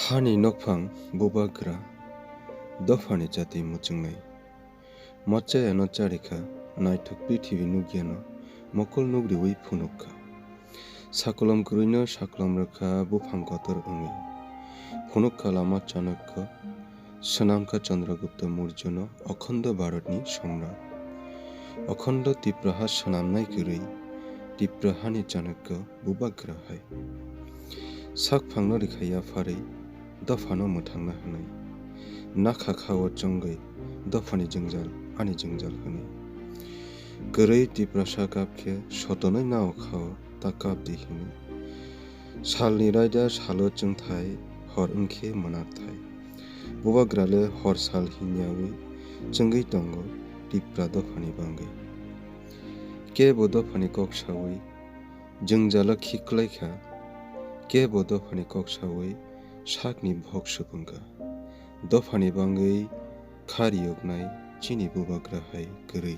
हानि नकफां बुबाग्रा दफानि जाति मुचुंनाय मच्चाया नच्चारिखा नायथुक पृथिवी नुगियानो मकल नुग्रिवै फुनुखा साकलम गुरुइनो साकलम रखा बुफां गतर उंगी फुनुखा लामा चाणक्य सनामका चंद्रगुप्त मौर्यनो अखंड भारतनि सम्राट अखंड तिप्रहा सनामनाय गुरुइ तिप्रहानि चाणक्य बुबाग्रा हाय साक फांनो रिखाया फारै दफानो मोथांना होनाय नाखा खावो चंगै दफानि जंजाल आनि जंजाल होनाय गोरै तिप्रसा गाबखे सतनै नाव खाव ता गाब दिहिनो सालनि रायदा सालो चंथाय हर उनखे मोनारथाय बुबाग्राले हर साल हिन्यावै चंगै दंगो तिप्रा दफानि बांगै के बो दफानि कक्सावै जंजाल खिखलायखा के बो दफानि कक्सावै साकनि भग सुबुंगा दफानि बांगै खारियोगनाय चिनि बुबाग्रा हाय गोरै।